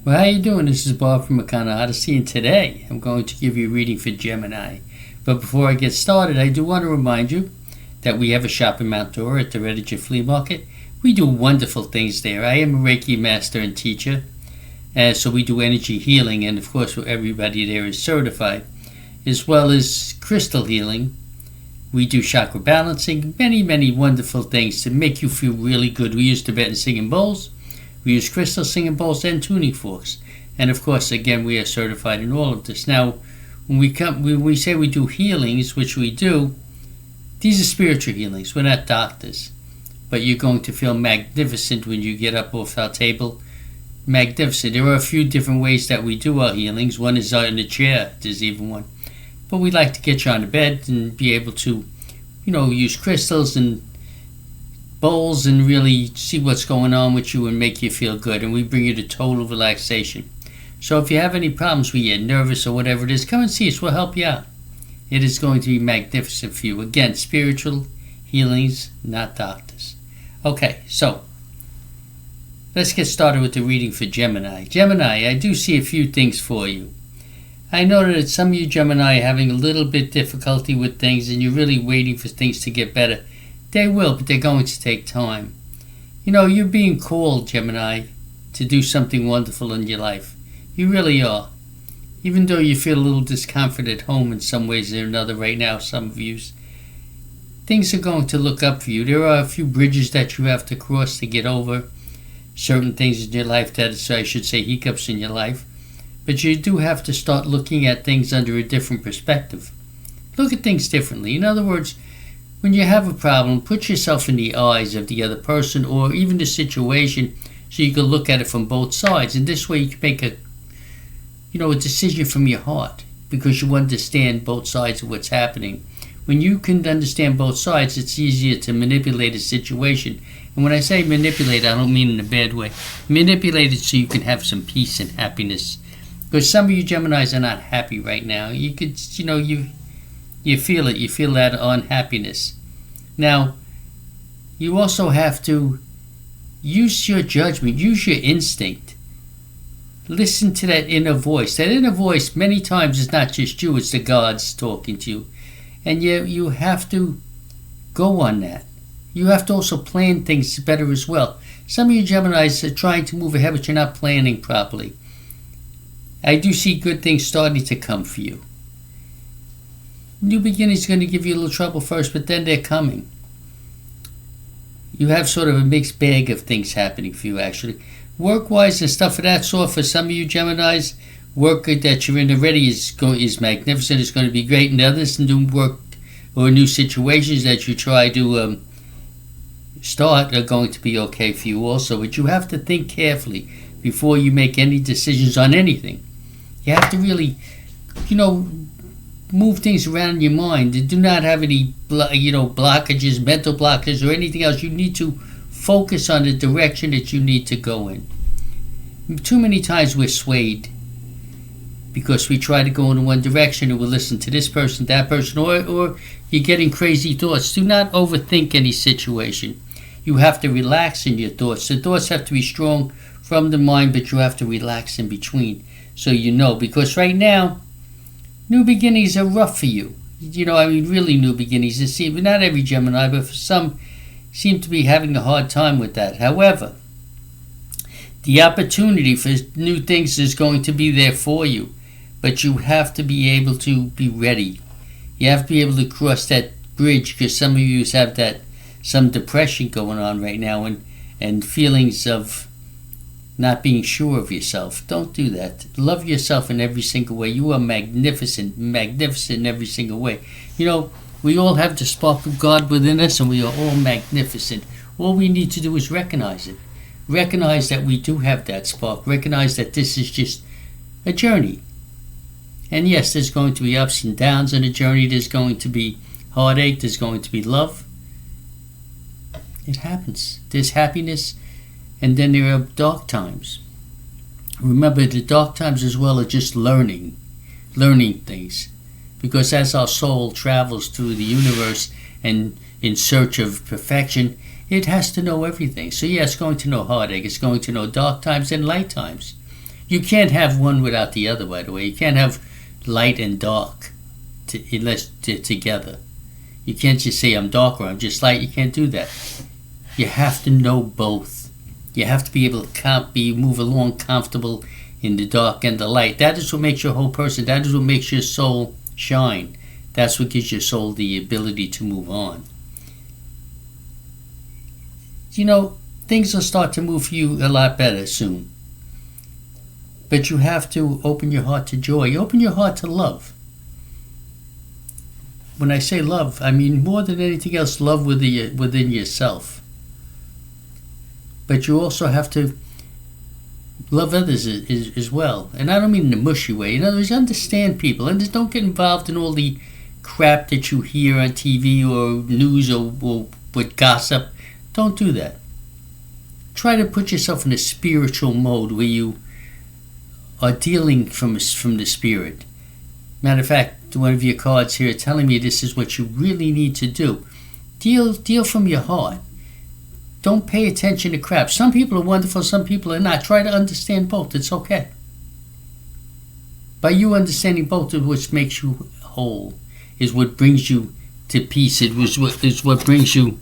Well, how you doing? This is Bob from Makana Odyssey, and today I'm going to give you a reading for Gemini. But before I get started, I do want to remind you that we have a shop in Mount Dora at the Redditch Flea Market. We do wonderful things there. I am a Reiki master and teacher, so we do energy healing, and of course everybody there is certified, as well as crystal healing. We do chakra balancing, many wonderful things to make you feel really good. We use Tibetan singing bowls. We use crystal singing bowls and tuning forks. And of course, again, we are certified in all of this. Now, when we say we do healings, which we do, these are spiritual healings. We're not doctors. But you're going to feel magnificent when you get up off our table. Magnificent. There are a few different ways that we do our healings. One is in the chair. There's even one. But we like to get you on the bed and be able to, use crystals and bowls and really see what's going on with you and make you feel good. And we bring you to total relaxation. So if you have any problems where you're nervous or whatever it is, come and see us. We'll help you out. It is going to be magnificent for you. Again, spiritual healings, not doctors. Okay, so let's get started with the reading for Gemini. Gemini, I do see a few things for you. I know that some of you Gemini are having a little bit difficulty with things and you're really waiting for things to get better. They will, but they're going to take time. You're being called, Gemini, to do something wonderful in your life. You really are. Even though you feel a little discomfort at home in some ways or another right now, some of you, things are going to look up for you. There are a few bridges that you have to cross to get over certain things in your life, I should say hiccups in your life. But you do have to start looking at things under a different perspective. Look at things differently. In other words, when you have a problem, put yourself in the eyes of the other person or even the situation so you can look at it from both sides. And this way you can make a decision from your heart because you understand both sides of what's happening. When you can understand both sides, it's easier to manipulate a situation. And when I say manipulate, I don't mean in a bad way. Manipulate it so you can have some peace and happiness. Because some of you Geminis are not happy right now. You could, you feel it. You feel that unhappiness. Now, you also have to use your judgment, use your instinct. Listen to that inner voice. That inner voice many times is not just you, it's the gods talking to you. And you have to go on that. You have to also plan things better as well. Some of you Geminis are trying to move ahead, but you're not planning properly. I do see good things starting to come for you. New beginnings are going to give you a little trouble first, but then they're coming. You have sort of a mixed bag of things happening for you, actually. Work-wise and stuff of that sort, for some of you Geminis, work that you're in already is magnificent. It's going to be great. And others, new work or new situations that you try to start are going to be okay for you also. But you have to think carefully before you make any decisions on anything. You have to really, move things around in your mind. Do not have any, blockages, mental blockages, or anything else. You need to focus on the direction that you need to go in. Too many times we're swayed because we try to go in one direction and we'll listen to this person, that person, or you're getting crazy thoughts. Do not overthink any situation. You have to relax in your thoughts. The thoughts have to be strong from the mind, but you have to relax in between so because right now, new beginnings are rough for you. Really new beginnings. It seems, not every Gemini, but for some, seem to be having a hard time with that. However, the opportunity for new things is going to be there for you, but you have to be able to be ready. You have to be able to cross that bridge because some of you have some depression going on right now and feelings of not being sure of yourself. Don't do that. Love yourself in every single way. You are magnificent in every single way. We all have the spark of God within us and we are all magnificent. All we need to do is recognize it. Recognize that we do have that spark. Recognize that this is just a journey. And yes, there's going to be ups and downs in a journey. There's going to be heartache. There's going to be love. It happens. There's happiness. And then there are dark times. Remember, the dark times as well are just learning things. Because as our soul travels through the universe and in search of perfection, it has to know everything. So yeah, it's going to know heartache. It's going to know dark times and light times. You can't have one without the other, by the way. You can't have light and dark unless they're together. You can't just say I'm dark or I'm just light. You can't do that. You have to know both. You have to be able to move along comfortable in the dark and the light. That is what makes your whole person. That is what makes your soul shine. That's what gives your soul the ability to move on. You know, things will start to move for you a lot better soon. But you have to open your heart to joy. Open your heart to love. When I say love, I mean more than anything else, love within yourself. But you also have to love others as well. And I don't mean in a mushy way. In other words, understand people. And just don't get involved in all the crap that you hear on TV or news or with gossip. Don't do that. Try to put yourself in a spiritual mode where you are dealing from the spirit. Matter of fact, one of your cards here telling me this is what you really need to do. Deal from your heart. Don't pay attention to crap. Some people are wonderful, some people are not. Try to understand both. It's okay. By you understanding both of which makes you whole, is what brings you to peace. It is what brings you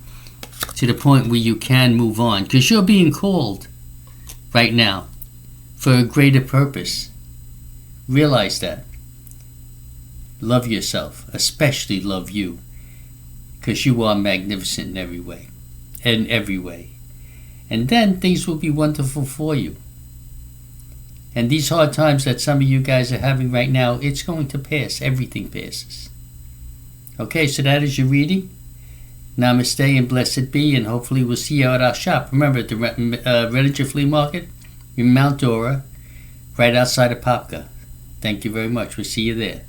to the point where you can move on. Because you're being called right now for a greater purpose. Realize that. Love yourself. Especially love you. Because you are magnificent in every way. And then things will be wonderful for you. And these hard times that some of you guys are having right now, it's going to pass. Everything passes. Okay, so that is your reading. Namaste and blessed be, and hopefully we'll see you at our shop. Remember, at the Reddinger Flea Market in Mount Dora, right outside of Popka. Thank you very much. We'll see you there.